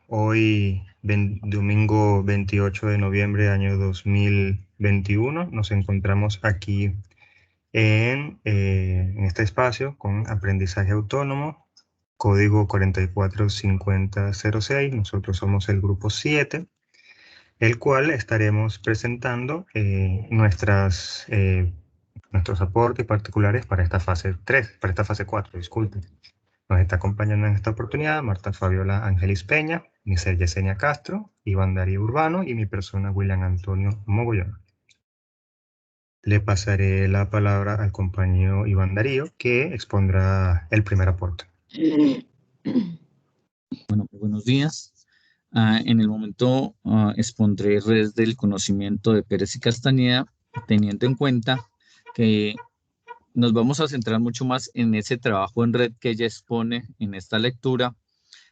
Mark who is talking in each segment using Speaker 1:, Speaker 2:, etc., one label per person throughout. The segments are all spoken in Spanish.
Speaker 1: Hoy, domingo 28 de noviembre, año 2021, nos encontramos aquí en este espacio con aprendizaje autónomo, código 445006. Nosotros somos el grupo 7, el cual estaremos presentando nuestros aportes particulares para esta fase 3, para esta fase 4, disculpen. Nos está acompañando en esta oportunidad Marta Fabiola Ángelis Peña, Michelle Yesenia Castro, Iván Darío Urbano y mi persona William Antonio Mogollón. Le pasaré la palabra al compañero Iván Darío, que expondrá el primer aporte.
Speaker 2: Bueno, buenos días. En el momento expondré redes del conocimiento de Pérez y Castañeda, teniendo en cuenta que nos vamos a centrar mucho más en ese trabajo en red que ella expone en esta lectura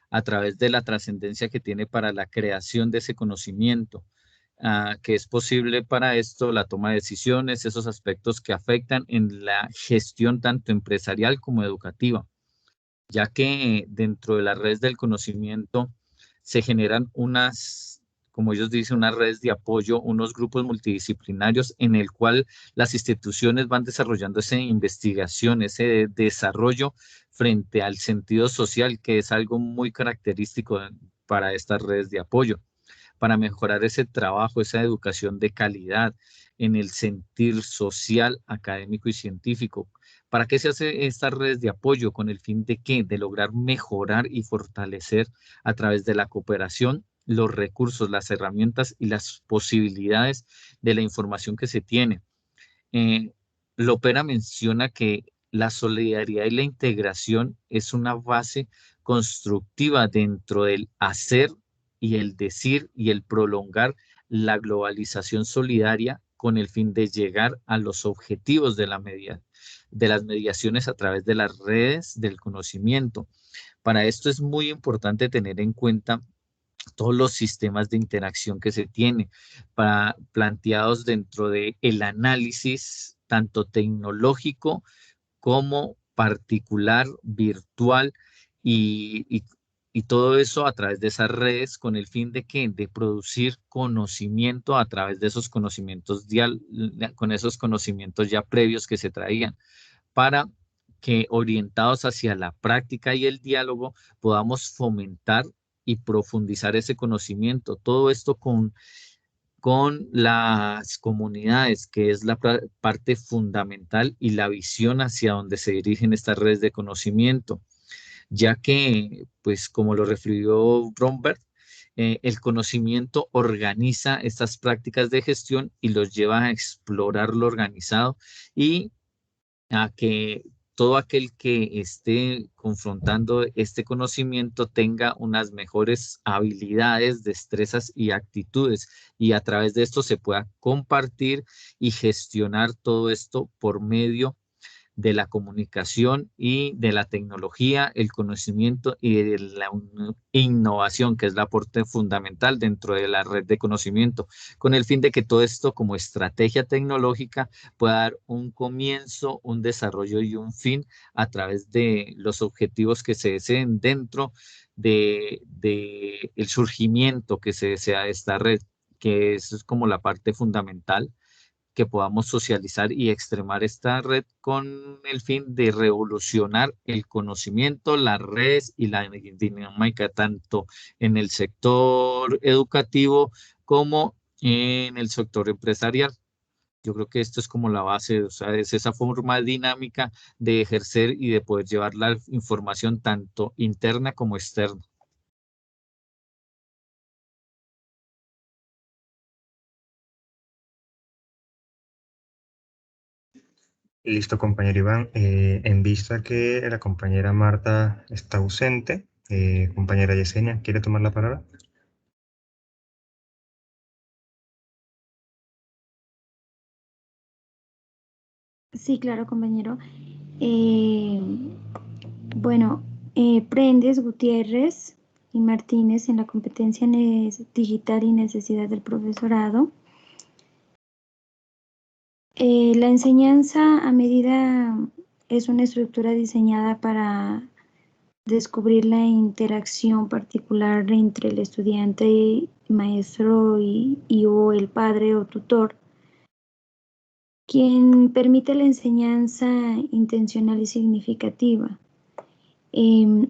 Speaker 2: a través de la trascendencia que tiene para la creación de ese conocimiento, que es posible para esto la toma de decisiones, esos aspectos que afectan en la gestión tanto empresarial como educativa, ya que dentro de las redes del conocimiento se generan unas, como ellos dicen, unas redes de apoyo, unos grupos multidisciplinarios en el cual las instituciones van desarrollando esa investigación, ese desarrollo frente al sentido social, que es algo muy característico para estas redes de apoyo, para mejorar ese trabajo, esa educación de calidad en el sentir social, académico y científico. ¿Para qué se hace estas redes de apoyo? ¿Con el fin de qué? De lograr mejorar y fortalecer a través de la cooperación los recursos, las herramientas y las posibilidades de la información que se tiene. Eh, Lopera menciona que la solidaridad y la integración es una base constructiva dentro del hacer y el decir y el prolongar la globalización solidaria con el fin de llegar a los objetivos de de las mediaciones a través de las redes del conocimiento. Para esto es muy importante tener en cuenta todos los sistemas de interacción que se tiene, planteados dentro de el análisis tanto tecnológico como particular, virtual y todo eso a través de esas redes con el fin de que de producir conocimiento a través de esos conocimientos con esos conocimientos ya previos que se traían para que orientados hacia la práctica y el diálogo podamos fomentar y profundizar ese conocimiento. Todo esto con las comunidades, que es la parte fundamental y la visión hacia donde se dirigen estas redes de conocimiento, ya que, pues como lo refirió Bromberg, el conocimiento organiza estas prácticas de gestión y los lleva a explorar lo organizado y a que todo aquel que esté confrontando este conocimiento tenga unas mejores habilidades, destrezas y actitudes, y a través de esto se pueda compartir y gestionar todo esto por medio de la comunicación y de la tecnología, el conocimiento y de la innovación, que es el aporte fundamental dentro de la red de conocimiento, con el fin de que todo esto como estrategia tecnológica pueda dar un comienzo, un desarrollo y un fin a través de los objetivos que se deseen dentro de el surgimiento que se desea de esta red, que eso es como la parte fundamental, que podamos socializar y extremar esta red con el fin de revolucionar el conocimiento, las redes y la dinámica tanto en el sector educativo como en el sector empresarial. Yo creo que esto es como la base, o sea, es esa forma dinámica de ejercer y de poder llevar la información tanto interna como externa.
Speaker 1: Listo, compañero Iván. En vista que la compañera Marta está ausente, compañera Yesenia, ¿quiere tomar la palabra?
Speaker 3: Sí, claro, compañero. Eh, bueno, Prendes, Gutiérrez y Martínez en la competencia digital y necesidad del profesorado. La enseñanza a medida es una estructura diseñada para descubrir la interacción particular entre el estudiante, maestro y o el padre o tutor, quien permite la enseñanza intencional y significativa.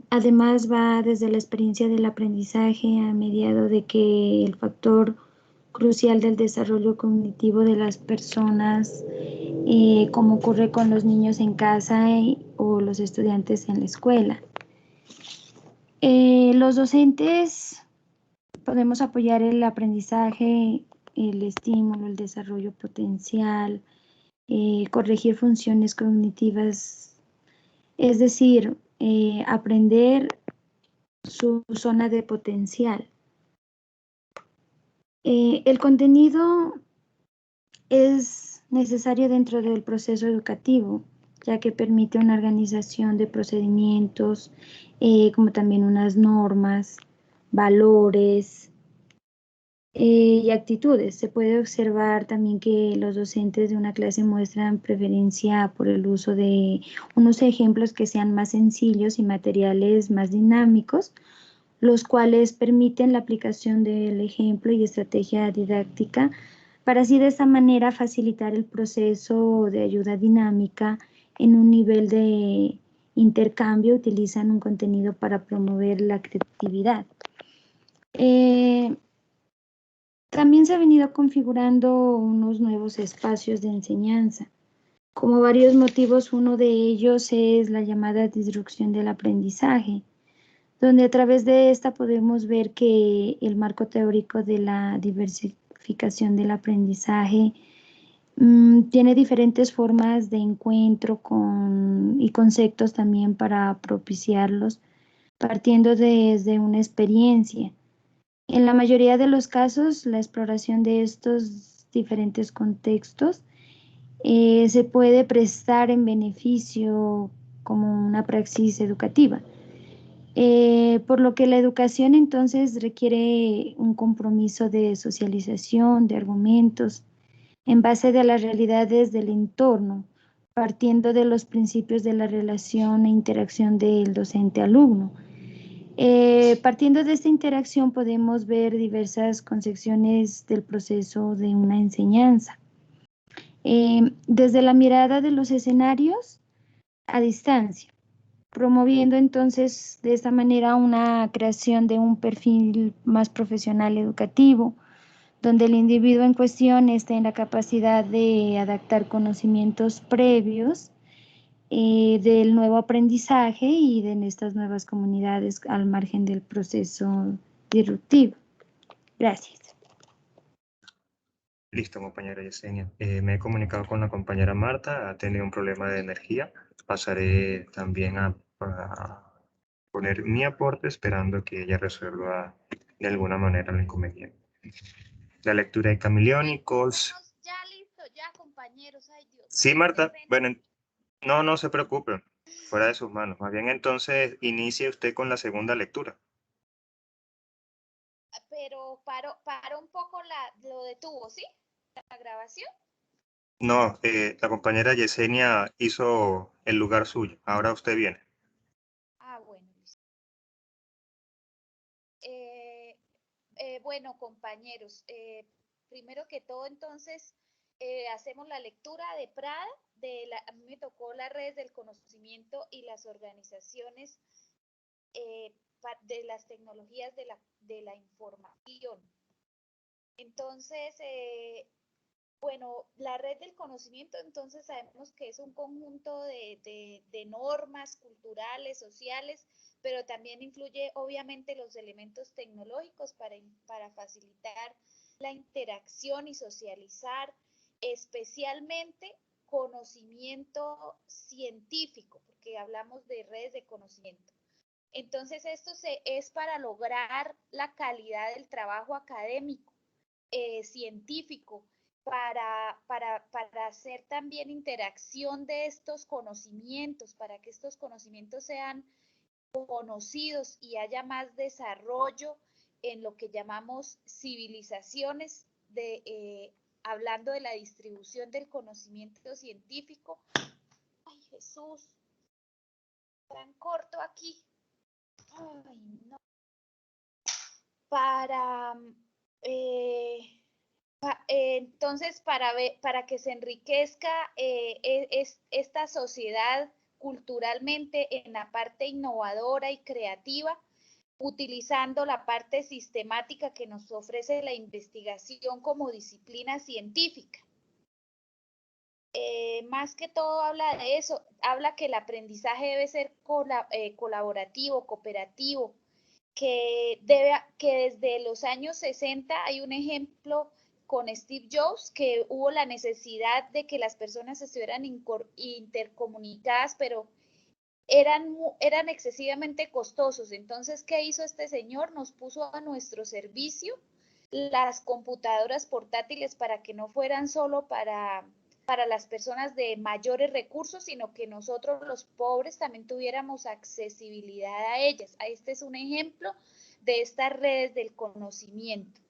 Speaker 3: Además va desde la experiencia del aprendizaje a mediado de que el factor crucial del desarrollo cognitivo de las personas, como ocurre con los niños en casa o los estudiantes en la escuela. Los docentes podemos apoyar el aprendizaje, el estímulo, el desarrollo potencial, corregir funciones cognitivas, es decir, aprender su zona de potencial. El contenido es necesario dentro del proceso educativo, ya que permite una organización de procedimientos, como también unas normas, valores y actitudes. Se puede observar también que los docentes de una clase muestran preferencia por el uso de unos ejemplos que sean más sencillos y materiales más dinámicos, los cuales permiten la aplicación del ejemplo y estrategia didáctica para así de esta manera facilitar el proceso de ayuda dinámica en un nivel de intercambio. Utilizan un contenido para promover la creatividad. También se ha venido configurando unos nuevos espacios de enseñanza. Como varios motivos, uno de ellos es la llamada disrupción del aprendizaje, donde a través de esta podemos ver que el marco teórico de la diversificación del aprendizaje tiene diferentes formas de encuentro y conceptos también para propiciarlos, partiendo desde una experiencia. En la mayoría de los casos, la exploración de estos diferentes contextos se puede prestar en beneficio como una praxis educativa. Por lo que la educación entonces requiere un compromiso de socialización, de argumentos, en base de las realidades del entorno, partiendo de los principios de la relación e interacción del docente-alumno. Partiendo de esta interacción podemos ver diversas concepciones del proceso de una enseñanza. Desde la mirada de los escenarios a distancia, promoviendo entonces de esta manera una creación de un perfil más profesional educativo, donde el individuo en cuestión esté en la capacidad de adaptar conocimientos previos del nuevo aprendizaje y de estas nuevas comunidades al margen del proceso disruptivo. Gracias.
Speaker 1: Listo, compañera Yesenia. Me he comunicado con la compañera Marta, ha tenido un problema de energía. Pasaré también a poner mi aporte esperando que ella resuelva de alguna manera el inconveniente. La lectura de camaleónicos.
Speaker 4: Ya listo, ya compañeros. Ay, Dios.
Speaker 1: Sí, Marta. Bueno, no se preocupe. Fuera de sus manos. Más bien entonces inicie usted con la segunda lectura.
Speaker 4: Pero paró un poco lo detuvo, ¿sí? La grabación.
Speaker 1: No, la compañera Yesenia hizo el lugar suyo. Ahora usted viene.
Speaker 4: Ah, bueno. Bueno, compañeros, primero que todo, entonces, hacemos la lectura de Prada. A mí me tocó las redes del conocimiento y las organizaciones de las tecnologías de la información. Entonces, bueno, la red del conocimiento, entonces sabemos que es un conjunto de normas culturales, sociales, pero también influye obviamente los elementos tecnológicos para facilitar la interacción y socializar, especialmente conocimiento científico, porque hablamos de redes de conocimiento. Entonces, esto es para lograr la calidad del trabajo académico, científico, para hacer también interacción de estos conocimientos, para que estos conocimientos sean conocidos y haya más desarrollo en lo que llamamos civilizaciones, hablando de la distribución del conocimiento científico. Ay, Jesús, tan corto aquí. Ay, no. Para, entonces, para que se enriquezca esta sociedad culturalmente en la parte innovadora y creativa, utilizando la parte sistemática que nos ofrece la investigación como disciplina científica. Más que todo habla de eso, habla que el aprendizaje debe ser colaborativo, cooperativo, que desde los años 60 hay un ejemplo con Steve Jobs, que hubo la necesidad de que las personas estuvieran intercomunicadas, pero eran excesivamente costosos. Entonces, ¿qué hizo este señor? Nos puso a nuestro servicio las computadoras portátiles para que no fueran solo para las personas de mayores recursos, sino que nosotros los pobres también tuviéramos accesibilidad a ellas. Este es un ejemplo de estas redes del conocimiento.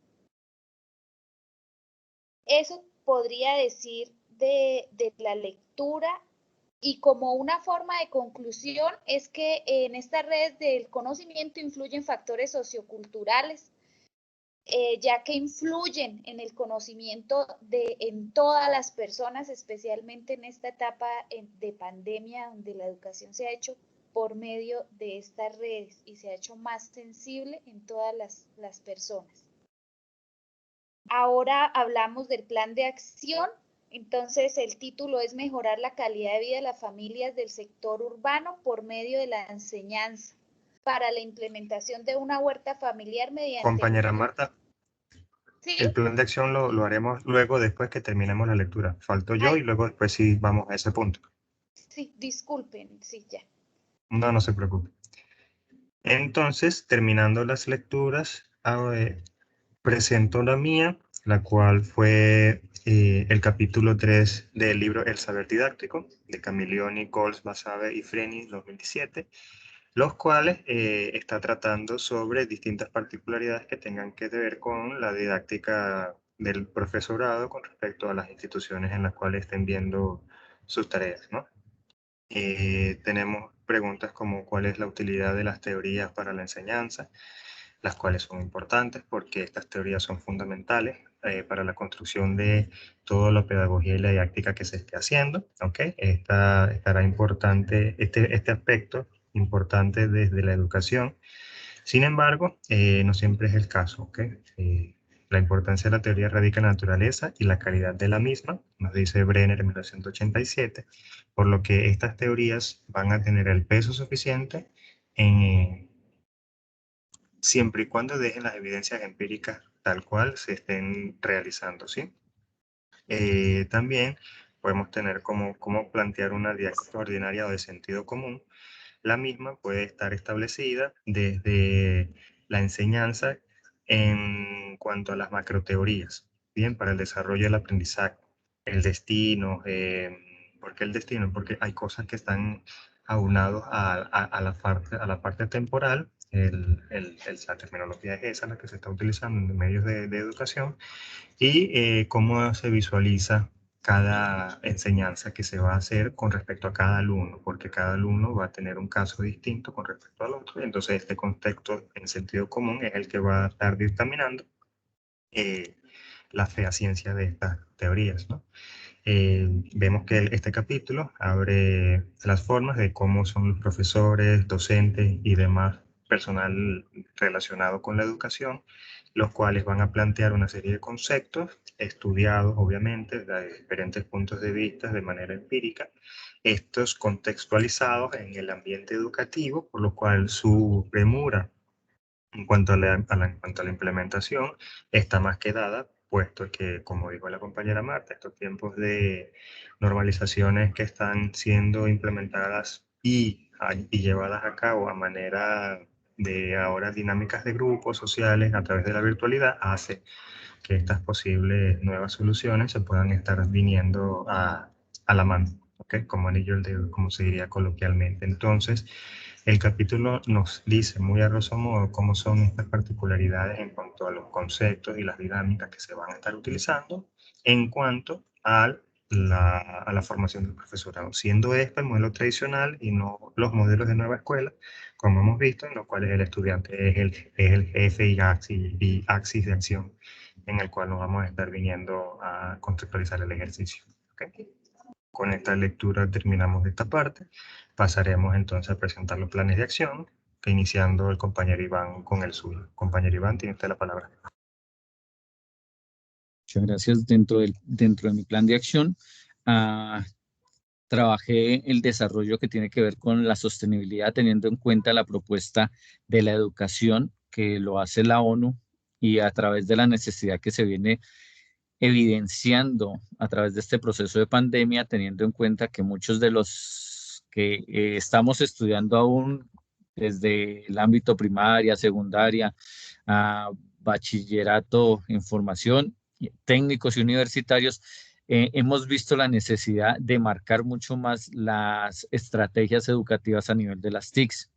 Speaker 4: Eso podría decir de la lectura, y como una forma de conclusión es que en estas redes del conocimiento influyen factores socioculturales, ya que influyen en el conocimiento en todas las personas, especialmente en esta etapa de pandemia, donde la educación se ha hecho por medio de estas redes y se ha hecho más sensible en todas las personas. Ahora hablamos del plan de acción. Entonces, el título es Mejorar la calidad de vida de las familias del sector urbano por medio de la enseñanza para la implementación de una huerta familiar mediante...
Speaker 1: Compañera Marta,
Speaker 4: ¿Sí?
Speaker 1: el plan de acción lo haremos luego, después que terminemos la lectura. Falto yo y luego después sí vamos a ese punto.
Speaker 4: Sí, disculpen, sí, ya.
Speaker 1: No se preocupe. Entonces, terminando las lecturas, presento la mía, la cual fue el capítulo 3 del libro El Saber Didáctico, de Camilioni, Coles, Basabe y Freni, 2017, los cuales está tratando sobre distintas particularidades que tengan que ver con la didáctica del profesorado con respecto a las instituciones en las cuales estén viendo sus tareas, ¿no? Tenemos preguntas como cuál es la utilidad de las teorías para la enseñanza, las cuales son importantes porque estas teorías son fundamentales para la construcción de toda la pedagogía y la didáctica que se esté haciendo, ¿ok? Estará importante este aspecto importante desde la educación. Sin embargo, no siempre es el caso, ¿ok? La importancia de la teoría radica en la naturaleza y la calidad de la misma, nos dice Brenner en 1987, por lo que estas teorías van a tener el peso suficiente siempre y cuando dejen las evidencias empíricas tal cual se estén realizando, ¿sí? También podemos tener cómo plantear una didáctica ordinaria o de sentido común. La misma puede estar establecida desde la enseñanza en cuanto a las macroteorías, bien, para el desarrollo del aprendizaje, el destino. ¿Por qué el destino? Porque hay cosas que están aunados a la parte temporal. La terminología es esa, la que se está utilizando en medios de educación, y cómo se visualiza cada enseñanza que se va a hacer con respecto a cada alumno, porque cada alumno va a tener un caso distinto con respecto al otro. Entonces, este contexto en sentido común es el que va a estar dictaminando la fehaciencia de estas teorías, ¿no? Vemos que este capítulo abre las formas de cómo son los profesores, docentes y demás personal relacionado con la educación, los cuales van a plantear una serie de conceptos estudiados, obviamente, desde diferentes puntos de vista, de manera empírica, estos contextualizados en el ambiente educativo, por lo cual su premura en cuanto a la implementación está más que dada, puesto que, como dijo la compañera Marta, estos tiempos de normalizaciones que están siendo implementadas y llevadas a cabo a manera de ahora dinámicas de grupos sociales a través de la virtualidad, hace que estas posibles nuevas soluciones se puedan estar viniendo a la mano, ¿ok? Como anillo al dedo, como se diría coloquialmente. Entonces, el capítulo nos dice muy a grosso modo cómo son estas particularidades en cuanto a los conceptos y las dinámicas que se van a estar utilizando en cuanto a la formación del profesorado, siendo este el modelo tradicional y no los modelos de nueva escuela, como hemos visto, en lo cual el estudiante es el jefe y axis de acción en el cual nos vamos a estar viniendo a conceptualizar el ejercicio. ¿Okay? Con esta lectura terminamos esta parte. Pasaremos entonces a presentar los planes de acción, que iniciando el compañero Iván con el suyo. Compañero Iván, tiene usted la palabra.
Speaker 2: Muchas gracias. Dentro de mi plan de acción, trabajé el desarrollo que tiene que ver con la sostenibilidad, teniendo en cuenta la propuesta de la educación que lo hace la ONU y a través de la necesidad que se viene evidenciando a través de este proceso de pandemia, teniendo en cuenta que muchos de los que estamos estudiando aún desde el ámbito primaria, secundaria, a bachillerato en formación, técnicos y universitarios, hemos visto la necesidad de marcar mucho más las estrategias educativas a nivel de las TICs.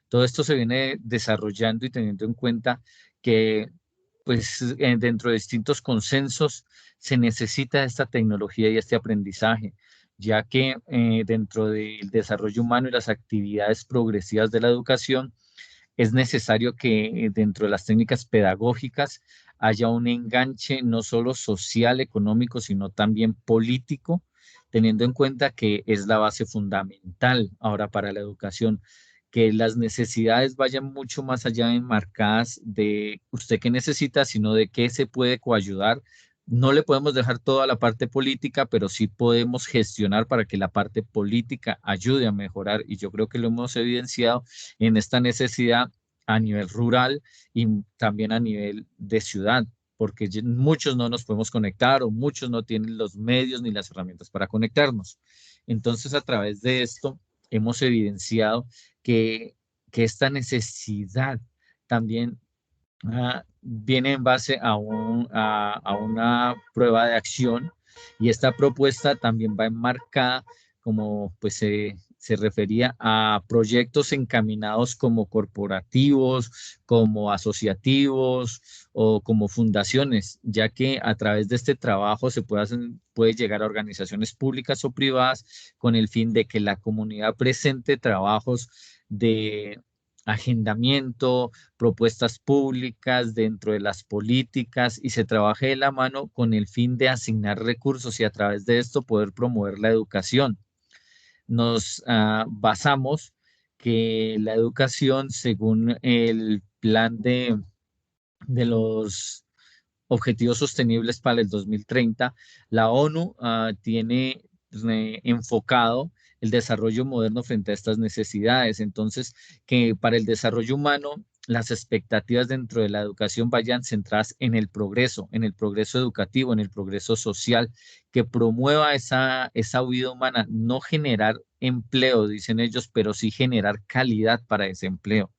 Speaker 2: Todo esto se viene desarrollando y teniendo en cuenta que pues dentro de distintos consensos se necesita esta tecnología y este aprendizaje, ya que dentro del desarrollo humano y las actividades progresivas de la educación es necesario que dentro de las técnicas pedagógicas haya un enganche no solo social, económico, sino también político, teniendo en cuenta que es la base fundamental ahora para la educación, que las necesidades vayan mucho más allá enmarcadas de usted qué necesita, sino de qué se puede coayudar. No le podemos dejar toda la parte política, pero sí podemos gestionar para que la parte política ayude a mejorar, y yo creo que lo hemos evidenciado en esta necesidad a nivel rural y también a nivel de ciudad, porque muchos no nos podemos conectar o muchos no tienen los medios ni las herramientas para conectarnos. Entonces, a través de esto, hemos evidenciado que, que esta necesidad también viene en base a una prueba de acción, y esta propuesta también va enmarcada, como pues se refería, a proyectos encaminados como corporativos, como asociativos o como fundaciones, ya que a través de este trabajo se puede llegar a organizaciones públicas o privadas con el fin de que la comunidad presente trabajos de agendamiento, propuestas públicas dentro de las políticas, y se trabaje de la mano con el fin de asignar recursos y a través de esto poder promover la educación. Nos basamos que la educación, según el plan de los Objetivos Sostenibles para el 2030, la ONU tiene enfocado el desarrollo moderno frente a estas necesidades. Entonces, que para el desarrollo humano, las expectativas dentro de la educación vayan centradas en el progreso educativo, en el progreso social, que promueva esa vida humana, no generar empleo, dicen ellos, pero sí generar calidad para ese empleo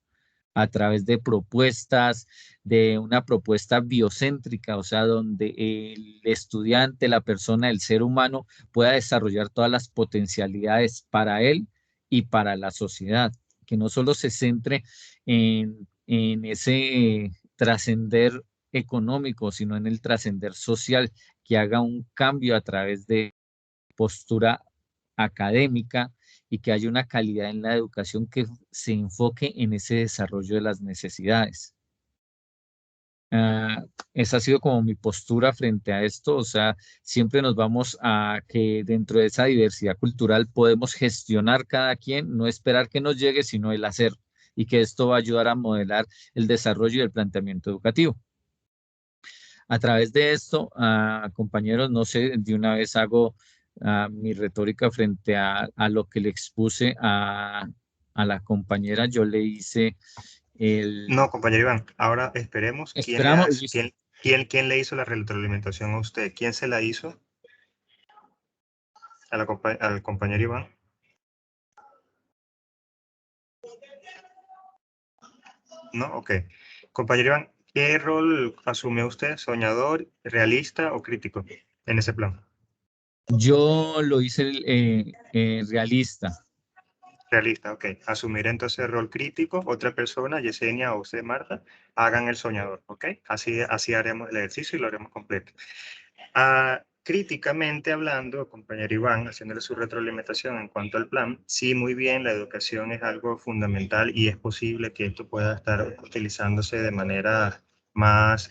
Speaker 2: a través de propuestas, de una propuesta biocéntrica, o sea, donde el estudiante, la persona, el ser humano pueda desarrollar todas las potencialidades para él y para la sociedad, que no solo se centre en ese trascender económico, sino en el trascender social, que haga un cambio a través de postura académica y que haya una calidad en la educación que se enfoque en ese desarrollo de las necesidades. Esa ha sido como mi postura frente a esto, o sea, siempre nos vamos a que dentro de esa diversidad cultural podemos gestionar cada quien, no esperar que nos llegue, sino el hacer, y que esto va a ayudar a modelar el desarrollo y el planteamiento educativo. A través de esto, compañeros, no sé, de una vez hago mi retórica frente a lo que le expuse a la compañera. Yo le hice el...
Speaker 1: No, compañero Iván, ahora esperemos
Speaker 2: Esperamos, listo.
Speaker 1: quién le hizo la retroalimentación a usted. ¿Quién se la hizo al compañero Iván? No, ok. Compañero Iván, ¿qué rol asume usted? ¿Soñador, realista o crítico en ese plan?
Speaker 2: Yo lo hice realista.
Speaker 1: Realista, ok. Asumir entonces el rol crítico. Otra persona, Yesenia o usted, Marta, hagan el soñador, ok. Así haremos el ejercicio y lo haremos completo. críticamente hablando, compañero Iván, haciéndole su retroalimentación en cuanto al plan, sí, muy bien, la educación es algo fundamental y es posible que esto pueda estar utilizándose de manera más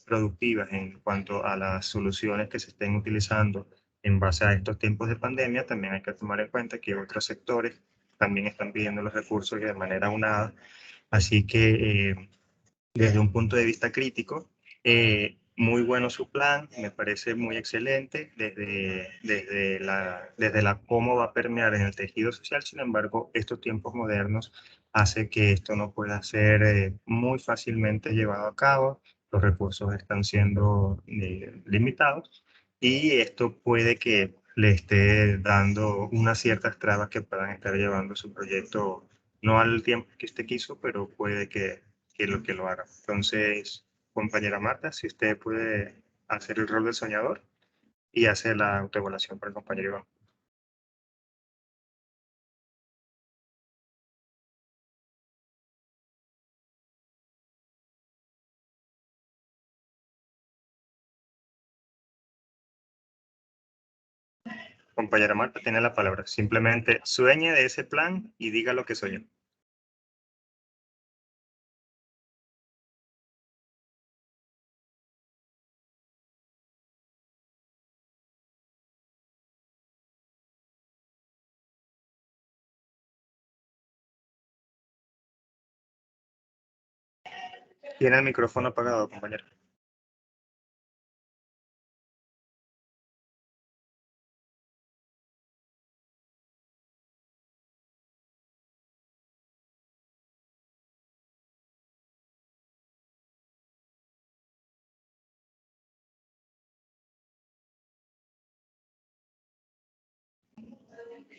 Speaker 1: productiva en cuanto a las soluciones que se estén utilizando en base a estos tiempos de pandemia. También hay que tomar en cuenta que otros sectores también están pidiendo los recursos y de manera unada. Así que desde un punto de vista crítico, muy bueno su plan, me parece muy excelente desde la cómo va a permear en el tejido social. Sin embargo, estos tiempos modernos hace que esto no pueda ser muy fácilmente llevado a cabo. Los recursos están siendo limitados y esto puede que le esté dando unas ciertas trabas que puedan estar llevando su proyecto no al tiempo que usted quiso, pero puede que lo haga. Entonces, compañera Marta, si usted puede hacer el rol del soñador y hacer la autoevaluación para el compañero Iván. Compañera Marta, tiene la palabra. Simplemente sueñe de ese plan y diga lo que soñó. Tiene el micrófono apagado, compañero.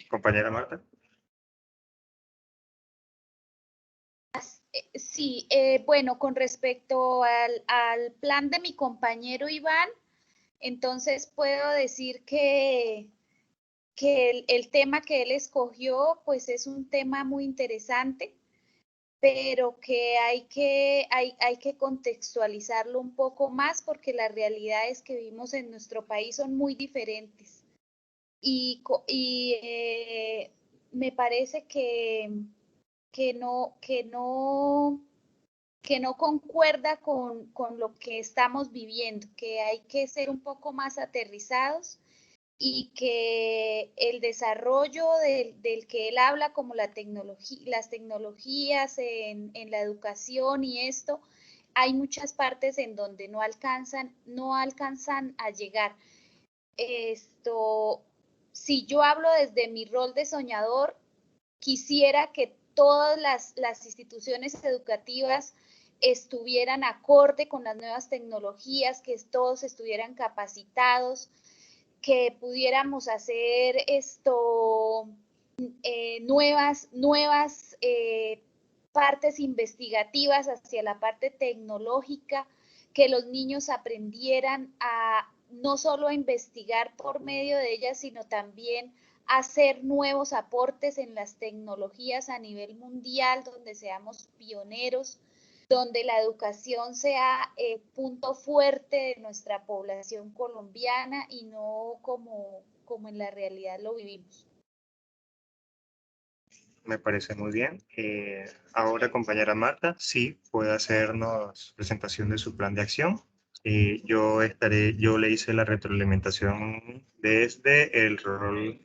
Speaker 1: Compañera Marta.
Speaker 4: Sí, bueno, con respecto al plan de mi compañero Iván, entonces puedo decir que el tema que él escogió, pues es un tema muy interesante, pero que hay que contextualizarlo un poco más porque las realidades que vivimos en nuestro país son muy diferentes. Y me parece que no, que no, que no concuerda con lo que estamos viviendo, que hay que ser un poco más aterrizados y que el desarrollo del que él habla, como las tecnologías en la educación y esto, hay muchas partes en donde no alcanzan a llegar. Esto, si yo hablo desde mi rol de soñador, quisiera que todas las instituciones educativas estuvieran acorde con las nuevas tecnologías, que todos estuvieran capacitados, que pudiéramos hacer nuevas partes investigativas hacia la parte tecnológica, que los niños aprendieran a no solo a investigar por medio de ellas, sino también hacer nuevos aportes en las tecnologías a nivel mundial, donde seamos pioneros, donde la educación sea punto fuerte de nuestra población colombiana y no como en la realidad lo vivimos.
Speaker 1: Me parece muy bien. Ahora, compañera Marta, sí, puede hacernos presentación de su plan de acción. Yo le hice la retroalimentación desde el rol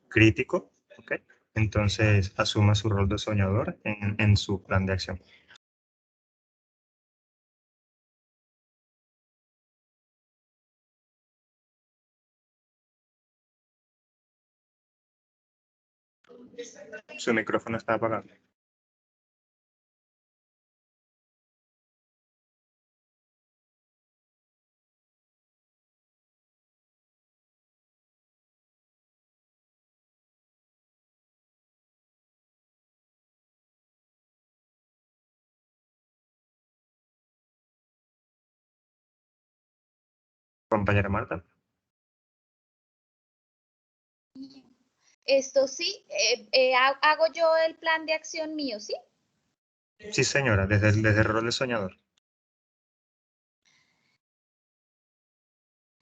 Speaker 1: crítico, ¿ok? Entonces, asuma su rol de soñador en su plan de acción. Su micrófono está apagado. Compañera Marta.
Speaker 4: Esto sí, hago yo el plan de acción mío, ¿sí?
Speaker 1: Sí, señora, desde el rol de soñador.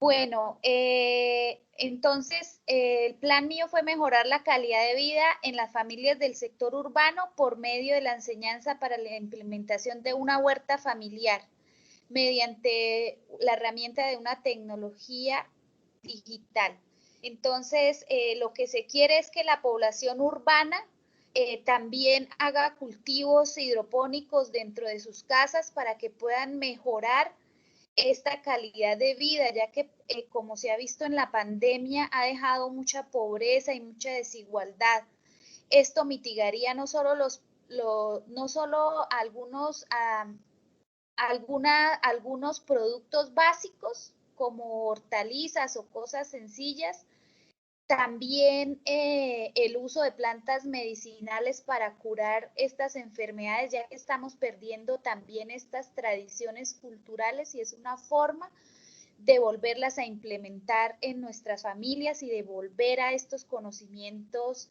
Speaker 4: Bueno, entonces el plan mío fue mejorar la calidad de vida en las familias del sector urbano por medio de la enseñanza para la implementación de una huerta familiar mediante la herramienta de una tecnología digital. Entonces, lo que se quiere es que la población urbana también haga cultivos hidropónicos dentro de sus casas para que puedan mejorar esta calidad de vida, ya que como se ha visto en la pandemia, ha dejado mucha pobreza y mucha desigualdad. Esto mitigaría no solo algunos productos básicos como hortalizas o cosas sencillas, también el uso de plantas medicinales para curar estas enfermedades, ya que estamos perdiendo también estas tradiciones culturales y es una forma de volverlas a implementar en nuestras familias y de volver a estos conocimientos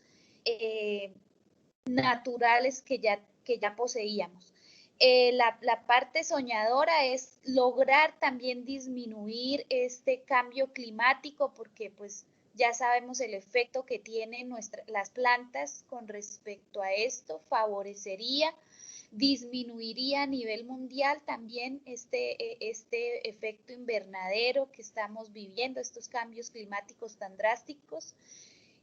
Speaker 4: naturales que ya poseíamos. La parte soñadora es lograr también disminuir este cambio climático porque pues ya sabemos el efecto que tienen las plantas con respecto a esto, disminuiría a nivel mundial también este efecto invernadero que estamos viviendo, estos cambios climáticos tan drásticos.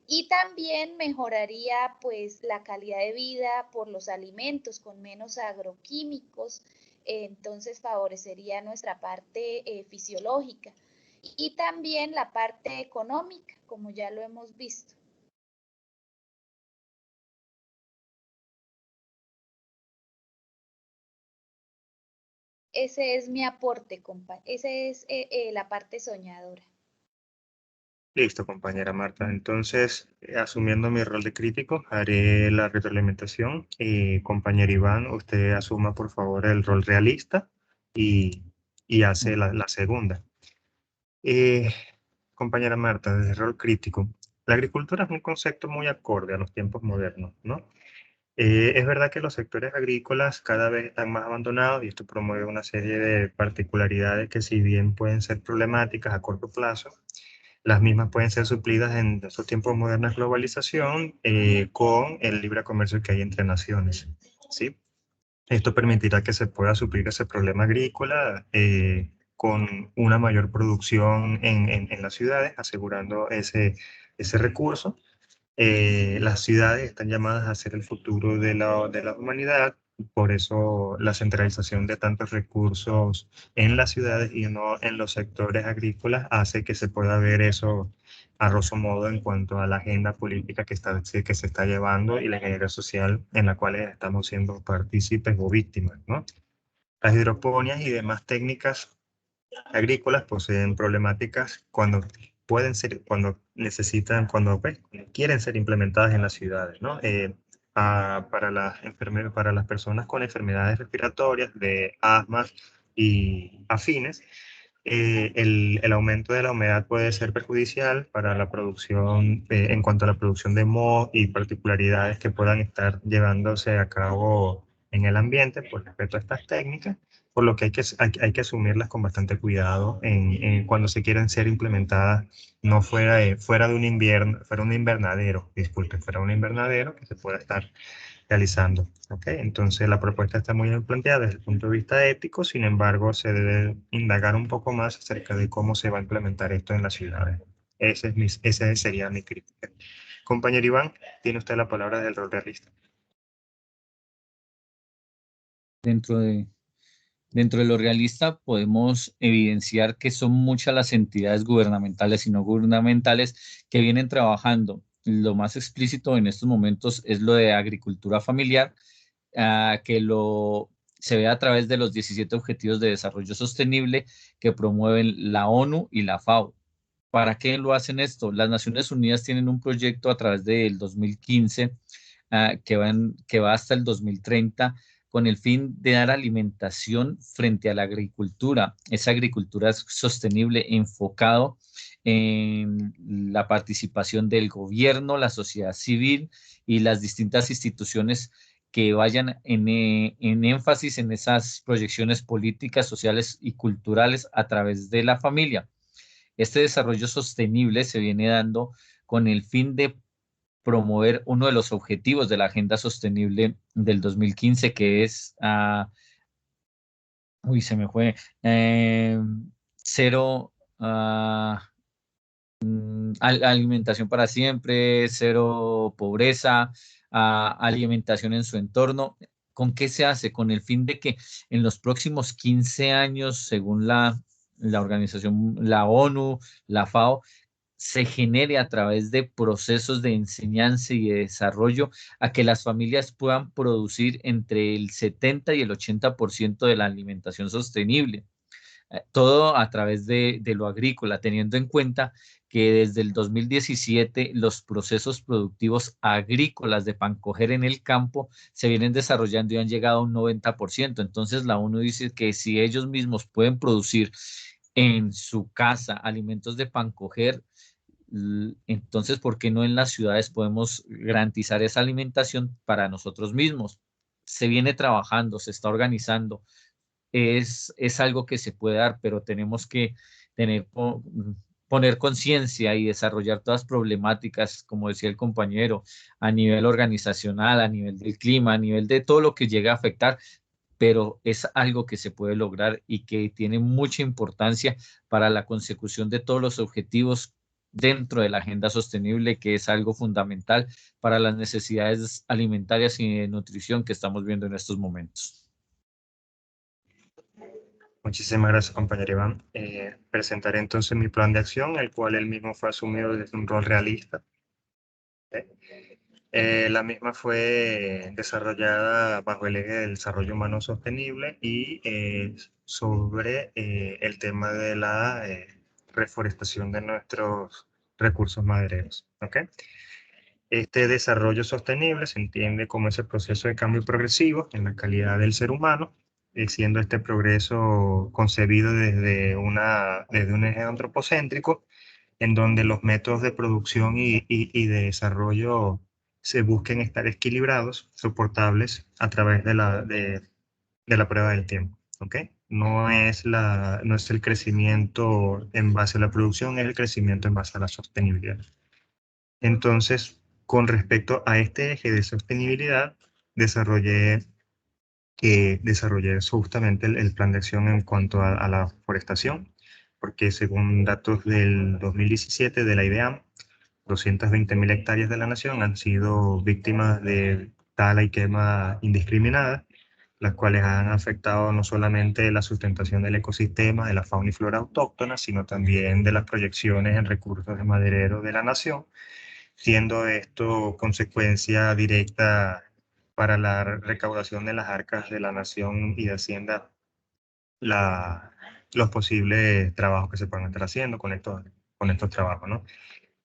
Speaker 4: Y también mejoraría pues la calidad de vida por los alimentos con menos agroquímicos, entonces favorecería nuestra parte fisiológica y también la parte económica, como ya lo hemos visto. Ese es mi aporte, compa. Esa es la parte soñadora.
Speaker 1: Listo, compañera Marta. Entonces, asumiendo mi rol de crítico, haré la retroalimentación. Compañero Iván, usted asuma por favor el rol realista y hace la segunda. Compañera Marta, desde el rol crítico, la agricultura es un concepto muy acorde a los tiempos modernos, ¿no? Es verdad que los sectores agrícolas cada vez están más abandonados y esto promueve una serie de particularidades que si bien pueden ser problemáticas a corto plazo, las mismas pueden ser suplidas en estos tiempos modernos de globalización con el libre comercio que hay entre naciones, ¿sí? Esto permitirá que se pueda suplir ese problema agrícola con una mayor producción en las ciudades, asegurando ese recurso. Las ciudades están llamadas a ser el futuro de la humanidad, por eso la centralización de tantos recursos en las ciudades y no en los sectores agrícolas hace que se pueda ver eso a grosso modo en cuanto a la agenda política que se está llevando y la ingeniería social en la cual estamos siendo partícipes o víctimas, ¿no? Las hidroponías y demás técnicas agrícolas poseen problemáticas cuando pues, quieren ser implementadas en las ciudades, ¿no? Para las personas con enfermedades respiratorias de asma y afines, el aumento de la humedad puede ser perjudicial para la producción, en cuanto a la producción de moho y particularidades que puedan estar llevándose a cabo en el ambiente por respecto a estas técnicas, por lo que hay que asumirlas con bastante cuidado cuando se quieren ser implementadas, no fuera de un invernadero, disculpe, fuera un invernadero que se pueda estar realizando. ¿Okay? Entonces la propuesta está muy bien planteada desde el punto de vista ético, sin embargo se debe indagar un poco más acerca de cómo se va a implementar esto en las ciudades. Esa sería mi crítica. Compañero Iván, tiene usted la palabra del rol realista.
Speaker 2: Dentro de lo realista podemos evidenciar que son muchas las entidades gubernamentales y no gubernamentales que vienen trabajando. Lo más explícito en estos momentos es lo de agricultura familiar, que se ve a través de los 17 Objetivos de Desarrollo Sostenible que promueven la ONU y la FAO. ¿Para qué lo hacen esto? Las Naciones Unidas tienen un proyecto a través del 2015 que va hasta el 2030 con el fin de dar alimentación frente a la agricultura. Esa agricultura sostenible enfocado en la participación del gobierno, la sociedad civil y las distintas instituciones que vayan en énfasis en esas proyecciones políticas, sociales y culturales a través de la familia. Este desarrollo sostenible se viene dando con el fin de promover uno de los objetivos de la Agenda Sostenible del 2015, que es, se me fue, cero, alimentación para siempre, cero pobreza, alimentación en su entorno. ¿Con qué se hace? Con el fin de que en los próximos 15 años, según la organización, la ONU, la FAO, se genere a través de procesos de enseñanza y de desarrollo a que las familias puedan producir entre el 70 y el 80% de la alimentación sostenible. Todo a través de lo agrícola, teniendo en cuenta que desde el 2017 los procesos productivos agrícolas de pancoger en el campo se vienen desarrollando y han llegado a un 90%. Entonces la ONU dice que si ellos mismos pueden producir en su casa alimentos de pancoger, entonces, ¿por qué no en las ciudades podemos garantizar esa alimentación para nosotros mismos? Se viene trabajando, se está organizando, es algo que se puede dar, pero tenemos que tener, poner conciencia y desarrollar todas las problemáticas, como decía el compañero, a nivel organizacional, a nivel del clima, a nivel de todo lo que llega a afectar, pero es algo que se puede lograr y que tiene mucha importancia para la consecución de todos los objetivos dentro de la agenda sostenible, que es algo fundamental para las necesidades alimentarias y de nutrición que estamos viendo en estos momentos.
Speaker 1: Muchísimas gracias, compañero Iván. Presentaré entonces mi plan de acción, el cual él mismo fue asumido desde un rol realista. La misma fue desarrollada bajo el eje del desarrollo humano sostenible y sobre el tema de la reforestación de nuestros recursos madereros. ¿Okay? Este desarrollo sostenible se entiende como ese proceso de cambio progresivo en la calidad del ser humano, siendo este progreso concebido desde un eje antropocéntrico, en donde los métodos de producción y de desarrollo se busquen estar equilibrados, soportables a través de la prueba del tiempo. ¿Okay? No es el crecimiento en base a la producción, es el crecimiento en base a la sostenibilidad. Entonces, con respecto a este eje de sostenibilidad, desarrollé justamente el plan de acción en cuanto a la forestación, porque según datos del 2017 de la IDEAM, 220.000 hectáreas de la nación han sido víctimas de tala y quema indiscriminada, las cuales han afectado no solamente la sustentación del ecosistema, de la fauna y flora autóctona, sino también de las proyecciones en recursos de maderero de la nación, siendo esto consecuencia directa para la recaudación de las arcas de la nación y de Hacienda, los posibles trabajos que se pueden estar haciendo con estos trabajos, ¿no?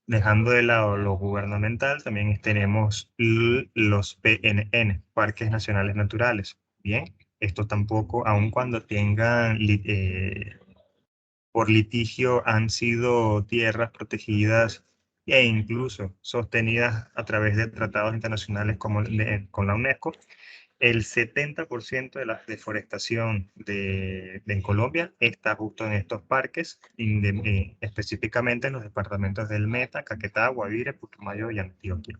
Speaker 1: Dejando de lado lo gubernamental, también tenemos los PNN, Parques Nacionales Naturales. Bien, esto tampoco, aun cuando tengan por litigio, han sido tierras protegidas e incluso sostenidas a través de tratados internacionales como con la UNESCO. El 70% de la deforestación en Colombia está justo en estos parques, específicamente en los departamentos del Meta, Caquetá, Guavire, Putumayo y Antioquia.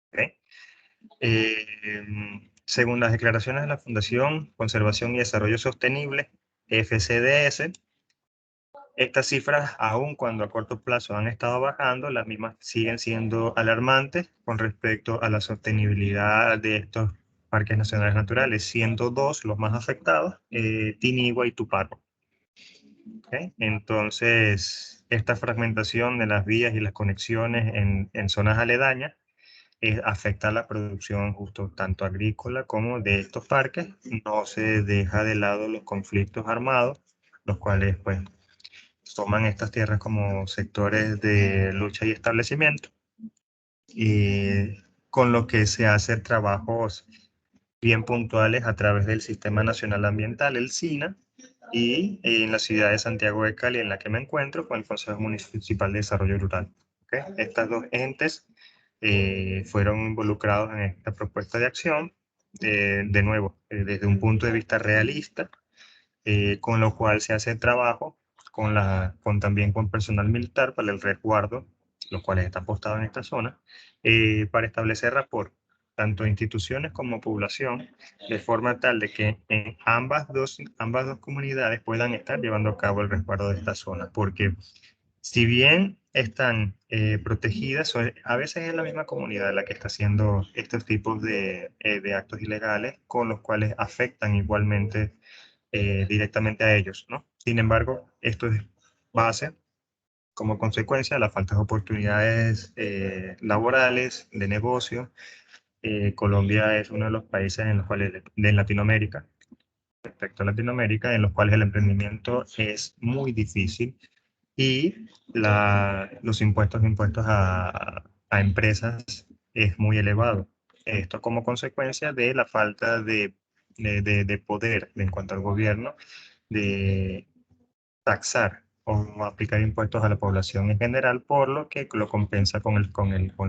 Speaker 1: ¿Okay? Según las declaraciones de la Fundación Conservación y Desarrollo Sostenible, FCDS, estas cifras, aun cuando a corto plazo han estado bajando, las mismas siguen siendo alarmantes con respecto a la sostenibilidad de estos parques nacionales naturales, siendo dos los más afectados, Tinigua y Tupaco. ¿Okay? Entonces, esta fragmentación de las vías y las conexiones en zonas aledañas afecta a la producción justo tanto agrícola como de estos parques. No se deja de lado los conflictos armados, los cuales pues toman estas tierras como sectores de lucha y establecimiento, y con lo que se hacen trabajos bien puntuales a través del Sistema Nacional Ambiental, el SINA, y en la ciudad de Santiago de Cali, en la que me encuentro, con el Consejo Municipal de Desarrollo Rural. ¿Okay? Estas dos entes fueron involucrados en esta propuesta de acción, de nuevo, desde un punto de vista realista, con lo cual se hace trabajo también con personal militar para el resguardo, los cuales están postados en esta zona, para establecer rapport, tanto instituciones como población, de forma tal de que en ambas dos comunidades puedan estar llevando a cabo el resguardo de esta zona, porque si bien están protegidas, a veces es la misma comunidad la que está haciendo estos tipos de actos ilegales, con los cuales afectan igualmente directamente a ellos, ¿no? Sin embargo, esto es base como consecuencia de las faltas de oportunidades laborales, de negocio. Colombia es uno de los países en los cuales, de Latinoamérica, respecto a Latinoamérica, en los cuales el emprendimiento es muy difícil y los impuestos a empresas es muy elevado. Esto como consecuencia de la falta de poder en cuanto al gobierno de taxar o aplicar impuestos a la población en general, por lo que lo compensa con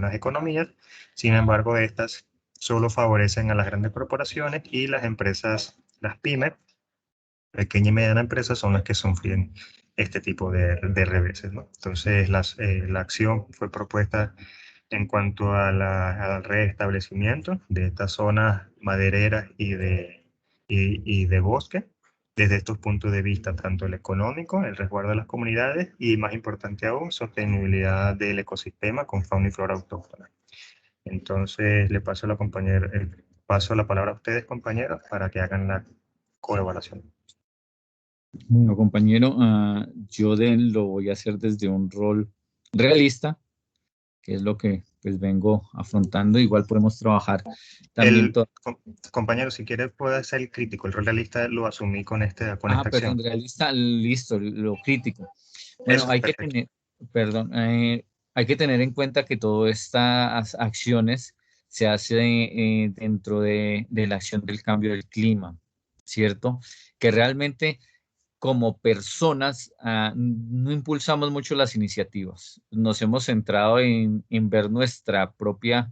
Speaker 1: las economías. Sin embargo, estas solo favorecen a las grandes corporaciones y las empresas, las pymes, pequeña y mediana empresas, son las que sufren este tipo de reveses, ¿no? Entonces, la acción fue propuesta en cuanto al restablecimiento de estas zonas madereras y de bosque, desde estos puntos de vista, tanto el económico, el resguardo de las comunidades y, más importante aún, sostenibilidad del ecosistema con fauna y flora autóctona. Entonces, paso la palabra a ustedes, compañeros, para que hagan la colaboración.
Speaker 2: Bueno, compañero, lo voy a hacer desde un rol realista, que es lo que pues vengo afrontando. Igual podemos trabajar también todo.
Speaker 1: Compañero, si quieres puede ser el crítico, el rol realista lo asumí con esta acción.
Speaker 2: Perdón, realista, listo, lo crítico. Bueno,
Speaker 1: Eso, perfecto.
Speaker 2: Hay que tener en cuenta que todas estas acciones se hacen dentro de la acción del cambio del clima, ¿cierto? Que realmente como personas no impulsamos mucho las iniciativas. Nos hemos centrado en ver nuestro propio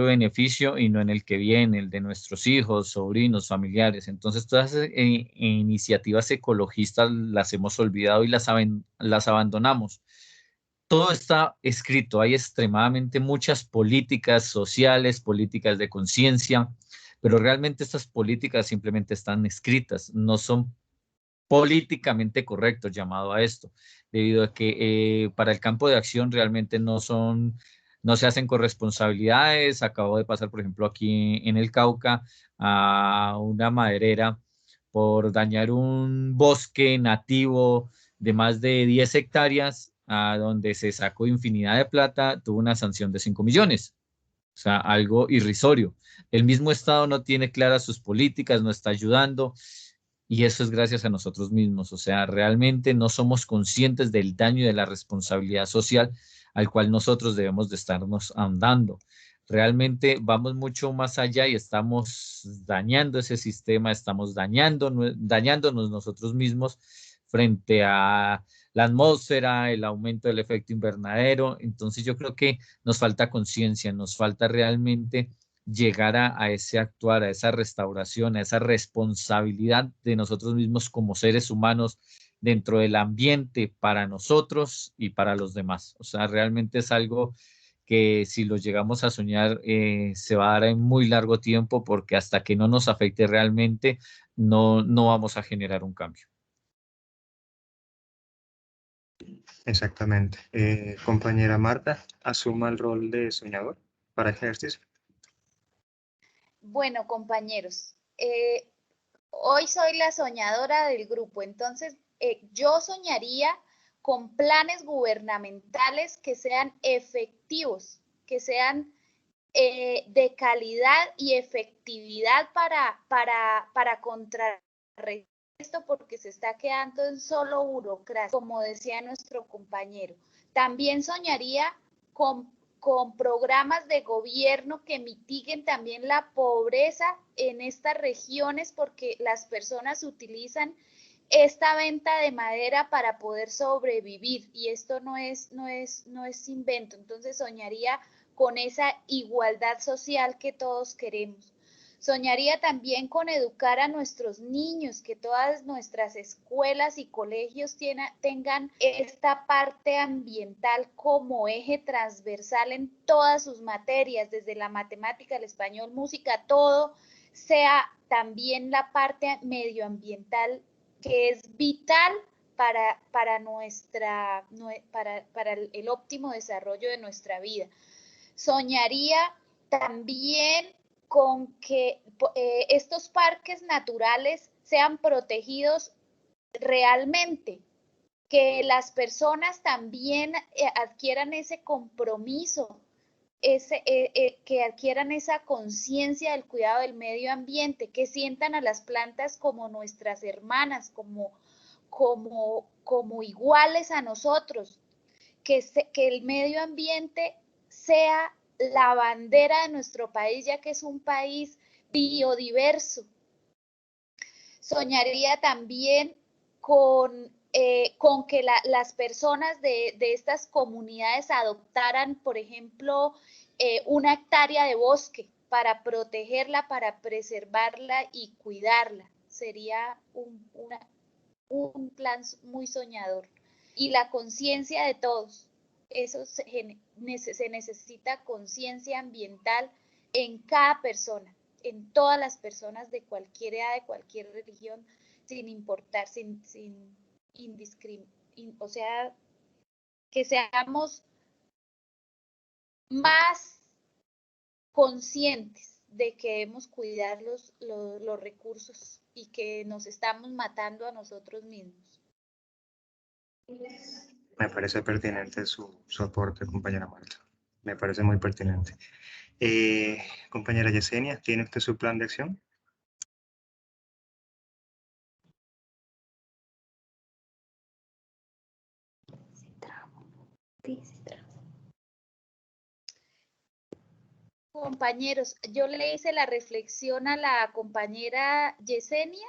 Speaker 2: beneficio y no en el que viene, el de nuestros hijos, sobrinos, familiares. Entonces, todas esas iniciativas ecologistas las hemos olvidado y las abandonamos. Todo está escrito, hay extremadamente muchas políticas sociales, políticas de conciencia, pero realmente estas políticas simplemente están escritas, no son políticamente correctos llamado a esto, debido a que para el campo de acción realmente no se hacen corresponsabilidades. Acabo de pasar, por ejemplo, aquí en el Cauca a una maderera por dañar un bosque nativo de más de 10 hectáreas, donde se sacó infinidad de plata, tuvo una sanción de 5 millones. O sea, algo irrisorio. El mismo Estado no tiene claras sus políticas, no está ayudando. Y eso es gracias a nosotros mismos. O sea, realmente no somos conscientes del daño y de la responsabilidad social al cual nosotros debemos de estarnos andando. Realmente vamos mucho más allá y estamos dañando ese sistema, estamos dañándonos nosotros mismos frente a la atmósfera, el aumento del efecto invernadero. Entonces yo creo que nos falta conciencia, nos falta realmente llegar a ese actuar, a esa restauración, a esa responsabilidad de nosotros mismos como seres humanos dentro del ambiente para nosotros y para los demás. O sea, realmente es algo que si lo llegamos a soñar se va a dar en muy largo tiempo, porque hasta que no nos afecte realmente no vamos a generar un cambio.
Speaker 1: Exactamente. Compañera Marta, asuma el rol de soñador para este ejercicio.
Speaker 4: Bueno, compañeros, hoy soy la soñadora del grupo, entonces yo soñaría con planes gubernamentales que sean efectivos, que sean de calidad y efectividad para contrarrestar esto, porque se está quedando en solo burocracia, como decía nuestro compañero. También soñaría con programas de gobierno que mitiguen también la pobreza en estas regiones, porque las personas utilizan esta venta de madera para poder sobrevivir, y esto no es invento. Entonces soñaría con esa igualdad social que todos queremos. Soñaría también con educar a nuestros niños, que todas nuestras escuelas y colegios tengan esta parte ambiental como eje transversal en todas sus materias, desde la matemática, el español, música, todo sea también la parte medioambiental que es vital para el óptimo desarrollo de nuestra vida. Soñaría también con que estos parques naturales sean protegidos realmente, que las personas también adquieran ese compromiso, que adquieran esa conciencia del cuidado del medio ambiente, que sientan a las plantas como nuestras hermanas, como iguales a nosotros, que el medio ambiente sea la bandera de nuestro país, ya que es un país biodiverso. Soñaría también con que las personas de estas comunidades adoptaran, por ejemplo, una hectárea de bosque para protegerla, para preservarla y cuidarla. Sería un plan muy soñador. Y la conciencia de todos. Eso se necesita conciencia ambiental en cada persona, en todas las personas de cualquier edad, de cualquier religión, sin importar, o sea, que seamos más conscientes de que debemos cuidar los recursos y que nos estamos matando a nosotros mismos.
Speaker 1: Me parece pertinente su aporte, compañera Marta. Me parece muy pertinente. Compañera Yesenia, ¿tiene usted su plan de acción?
Speaker 4: Compañeros, yo le hice la reflexión a la compañera Yesenia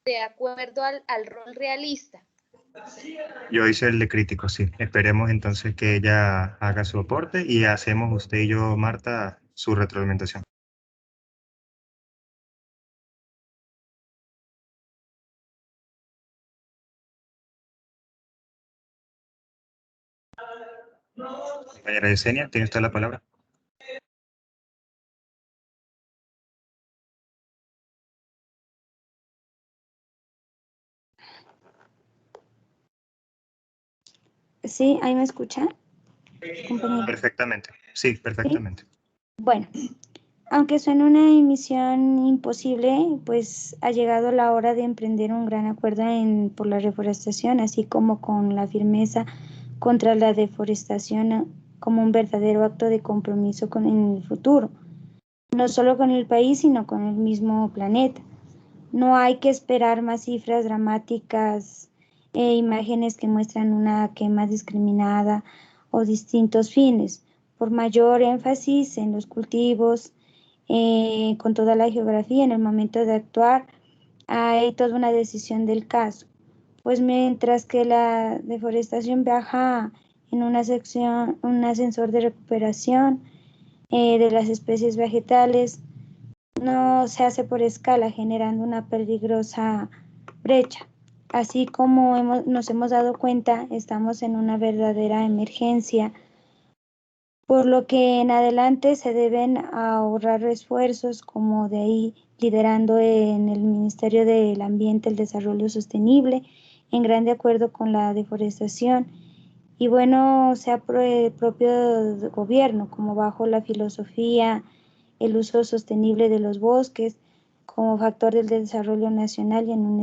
Speaker 4: de acuerdo al rol realista.
Speaker 1: Yo hice el de crítico, sí. Esperemos entonces que ella haga su aporte y hacemos usted y yo, Marta, su retroalimentación. Compañera Yesenia, ¿tiene usted la palabra?
Speaker 3: Sí, ¿ahí me escucha, compañero?
Speaker 1: Perfectamente, sí, perfectamente.
Speaker 3: ¿Sí? Bueno, aunque suena una emisión imposible, pues ha llegado la hora de emprender un gran acuerdo por la reforestación, así como con la firmeza contra la deforestación como un verdadero acto de compromiso en el futuro, no solo con el país, sino con el mismo planeta. No hay que esperar más cifras dramáticas e imágenes que muestran una quema discriminada o distintos fines, por mayor énfasis en los cultivos, con toda la geografía. En el momento de actuar hay toda una decisión del caso, pues mientras que la deforestación viaja en un ascensor de recuperación de las especies vegetales, no se hace por escala, generando una peligrosa brecha. Así como nos hemos dado cuenta, estamos en una verdadera emergencia, por lo que en adelante se deben ahorrar esfuerzos, como de ahí liderando en el Ministerio del Ambiente el Desarrollo Sostenible, en gran de acuerdo con la deforestación, y bueno, sea el propio gobierno, como bajo la filosofía el uso sostenible de los bosques como factor del desarrollo nacional y en un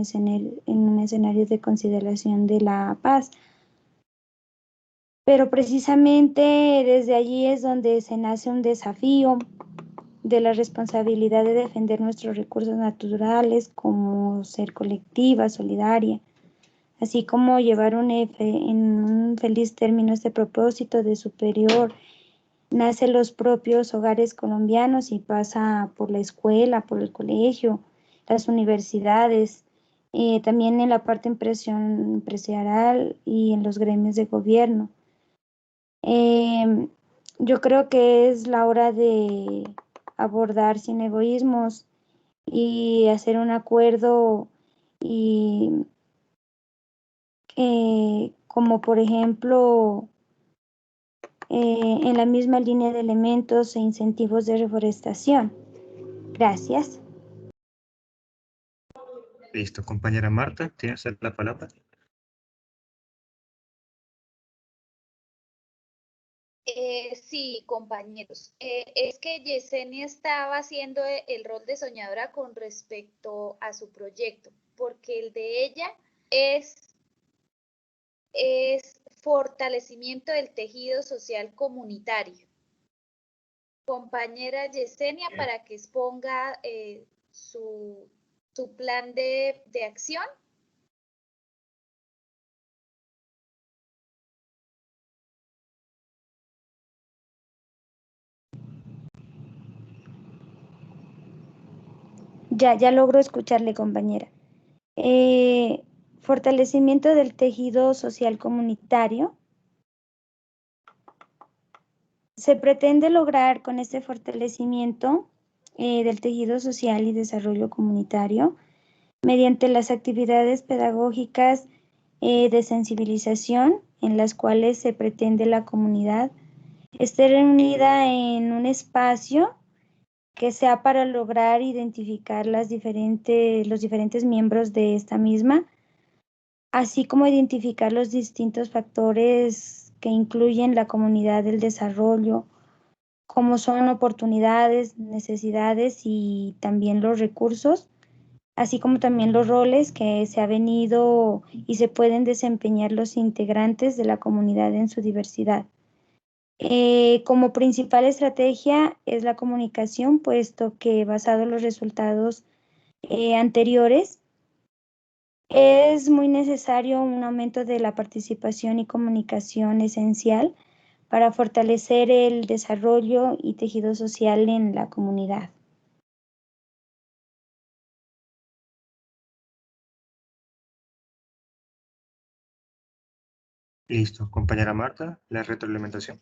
Speaker 3: escenario de consideración de la paz. Pero precisamente desde allí es donde se nace un desafío de la responsabilidad de defender nuestros recursos naturales como ser colectiva, solidaria, así como llevar en un feliz término este propósito de superior. Nace en los propios hogares colombianos y pasa por la escuela, por el colegio, las universidades, también en la parte empresarial y en los gremios de gobierno. Yo creo que es la hora de abordar sin egoísmos y hacer un acuerdo y como por ejemplo en la misma línea de elementos e incentivos de reforestación. Gracias.
Speaker 1: Listo, compañera Marta, tienes la palabra.
Speaker 4: Sí, compañeros. Es que Yesenia estaba haciendo el rol de soñadora con respecto a su proyecto, porque el de ella es fortalecimiento del tejido social comunitario. Compañera Yesenia, para que exponga su plan de acción.
Speaker 3: Ya logro escucharle, compañera. Fortalecimiento del tejido social comunitario. Se pretende lograr con este fortalecimiento del tejido social y desarrollo comunitario mediante las actividades pedagógicas de sensibilización en las cuales se pretende la comunidad esté reunida en un espacio que sea para lograr identificar los diferentes miembros de esta misma, así como identificar los distintos factores que incluyen la comunidad del desarrollo, como son oportunidades, necesidades y también los recursos, así como también los roles que se ha venido y se pueden desempeñar los integrantes de la comunidad en su diversidad. Como principal estrategia es la comunicación, puesto que basado en los resultados anteriores, es muy necesario un aumento de la participación y comunicación esencial para fortalecer el desarrollo y tejido social en la comunidad.
Speaker 1: Listo, compañera Marta, la retroalimentación.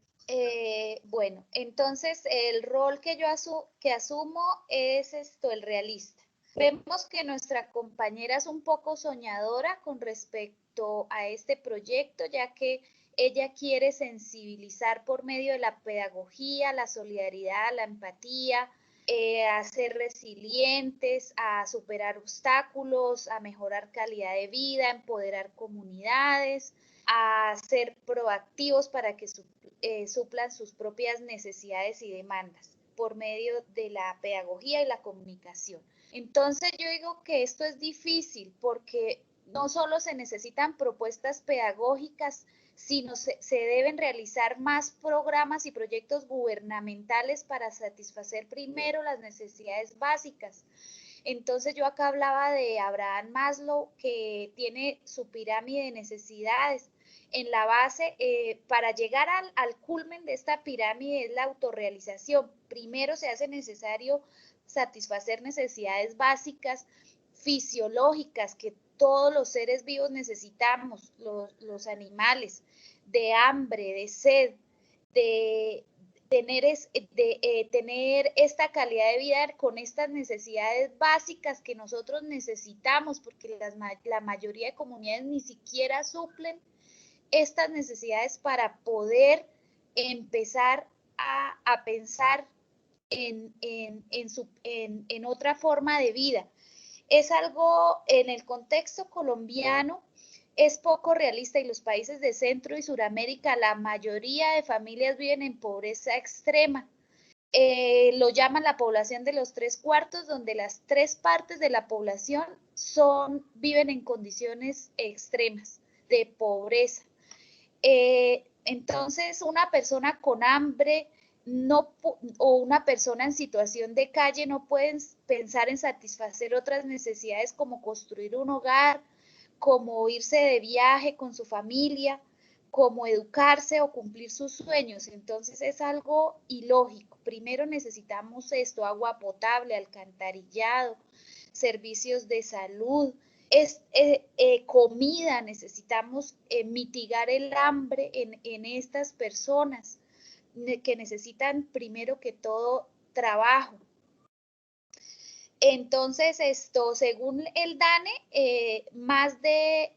Speaker 4: Bueno, entonces el rol que yo asumo es el realista. Vemos que nuestra compañera es un poco soñadora con respecto a este proyecto, ya que ella quiere sensibilizar por medio de la pedagogía, la solidaridad, la empatía, a ser resilientes, a superar obstáculos, a mejorar calidad de vida, a empoderar comunidades, a ser proactivos para que suplan sus propias necesidades y demandas por medio de la pedagogía y la comunicación. Entonces yo digo que esto es difícil porque no solo se necesitan propuestas pedagógicas, sino se deben realizar más programas y proyectos gubernamentales para satisfacer primero las necesidades básicas. Entonces yo acá hablaba de Abraham Maslow, que tiene su pirámide de necesidades. En la base, para llegar al culmen de esta pirámide es la autorrealización. Primero se hace necesario satisfacer necesidades básicas fisiológicas que todos los seres vivos necesitamos, los animales, de hambre, de sed, de tener esta calidad de vida con estas necesidades básicas que nosotros necesitamos, porque la mayoría de comunidades ni siquiera suplen estas necesidades para poder empezar a pensar en otra forma de vida. Es algo en el contexto colombiano, es poco realista y los países de Centro y Suramérica, la mayoría de familias viven en pobreza extrema. Lo llaman la población de los 3/4, donde las 3 partes de la población viven en condiciones extremas de pobreza. Entonces, una persona con hambre o una persona en situación de calle no pueden pensar en satisfacer otras necesidades como construir un hogar, como irse de viaje con su familia, como educarse o cumplir sus sueños. Entonces es algo ilógico. Primero necesitamos esto, agua potable, alcantarillado, servicios de salud, comida, necesitamos mitigar el hambre en estas personas que necesitan primero que todo trabajo. Entonces, según el DANE, más de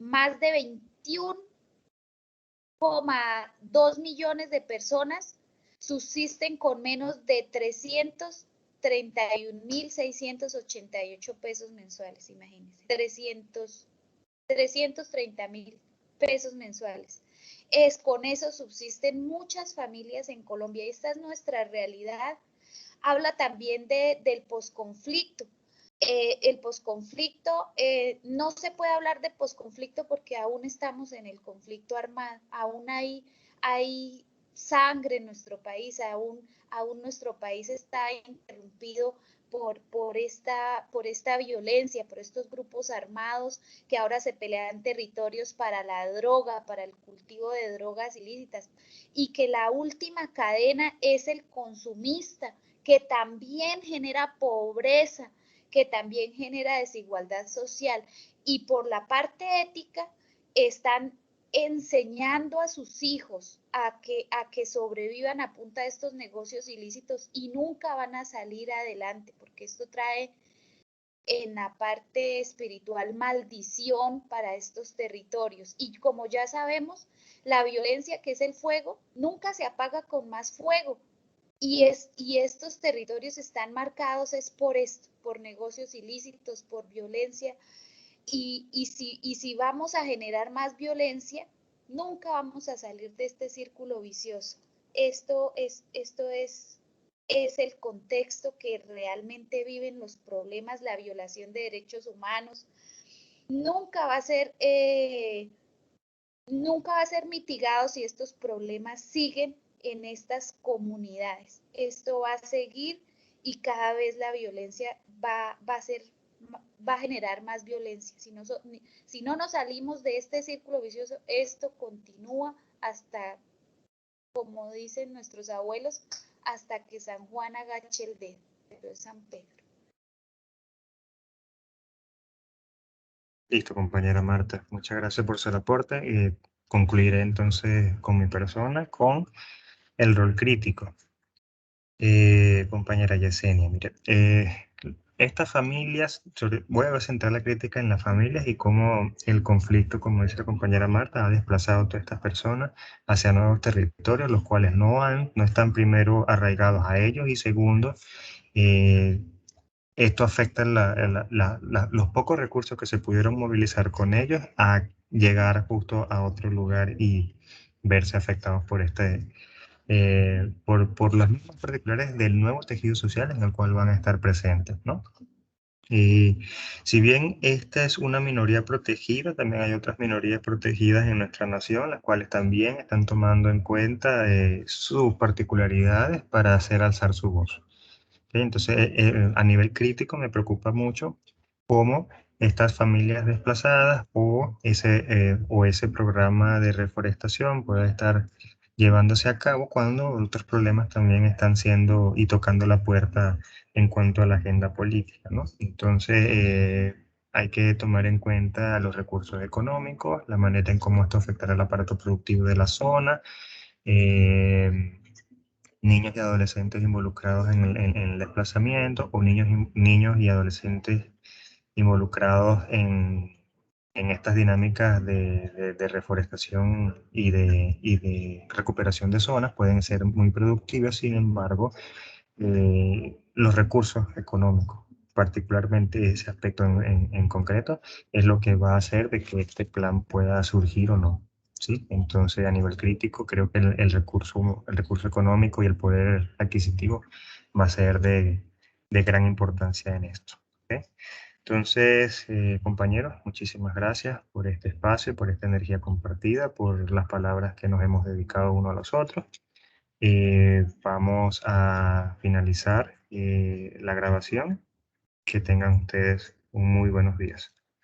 Speaker 4: 21,2 millones de personas subsisten con menos de 331.688 pesos mensuales, imagínense, 330.000 pesos mensuales. Con eso subsisten muchas familias en Colombia y esta es nuestra realidad. Habla también del posconflicto. El posconflicto, no se puede hablar de posconflicto porque aún estamos en el conflicto armado, aún hay sangre en nuestro país, aún nuestro país está interrumpido por esta violencia, por estos grupos armados que ahora se pelean territorios para la droga, para el cultivo de drogas ilícitas, y que la última cadena es el consumista, que también genera pobreza, que también genera desigualdad social, y por la parte ética están enseñando a sus hijos a que sobrevivan a punta de estos negocios ilícitos y nunca van a salir adelante, porque esto trae en la parte espiritual maldición para estos territorios. Y como ya sabemos, la violencia, que es el fuego, nunca se apaga con más fuego. Y estos territorios están marcados es por esto, por negocios ilícitos, por violencia. Y si vamos a generar más violencia, nunca vamos a salir de este círculo vicioso. Esto es el contexto que realmente viven los problemas, la violación de derechos humanos. Nunca va a ser mitigado si estos problemas siguen en estas comunidades. Esto va a seguir y cada vez la violencia va a generar más violencia. Si no nos salimos de este círculo vicioso, esto continúa hasta, como dicen nuestros abuelos, hasta que San Juan agache el dedo, pero es San Pedro.
Speaker 1: Listo, compañera Marta. Muchas gracias por su aporte. Concluiré entonces con mi persona, con el rol crítico. Compañera Yesenia, mire, estas familias, voy a centrar la crítica en las familias y cómo el conflicto, como dice la compañera Marta, ha desplazado a todas estas personas hacia nuevos territorios, los cuales no están primero arraigados a ellos, y segundo, esto afecta los pocos recursos que se pudieron movilizar con ellos a llegar justo a otro lugar y verse afectados por por las mismas particulares del nuevo tejido social en el cual van a estar presentes, ¿no? Y si bien esta es una minoría protegida, también hay otras minorías protegidas en nuestra nación, las cuales también están tomando en cuenta sus particularidades para hacer alzar su voz. ¿Okay? Entonces, a nivel crítico me preocupa mucho cómo estas familias desplazadas o ese programa de reforestación puede estar llevándose a cabo cuando otros problemas también están siendo y tocando la puerta en cuanto a la agenda política, ¿no? Entonces, hay que tomar en cuenta los recursos económicos, la manera en cómo esto afectará el aparato productivo de la zona, niños y adolescentes involucrados en el desplazamiento, o niños y adolescentes involucrados en estas dinámicas de reforestación y de recuperación de zonas pueden ser muy productivas. Sin embargo, los recursos económicos, particularmente ese aspecto en concreto, es lo que va a hacer de que este plan pueda surgir o no. ¿Sí? Entonces, a nivel crítico, creo que el recurso económico y el poder adquisitivo va a ser de gran importancia en esto. ¿Okay? Entonces, compañeros, muchísimas gracias por este espacio, por esta energía compartida, por las palabras que nos hemos dedicado uno a los otros. Vamos a finalizar la grabación. Que tengan ustedes un muy buenos días.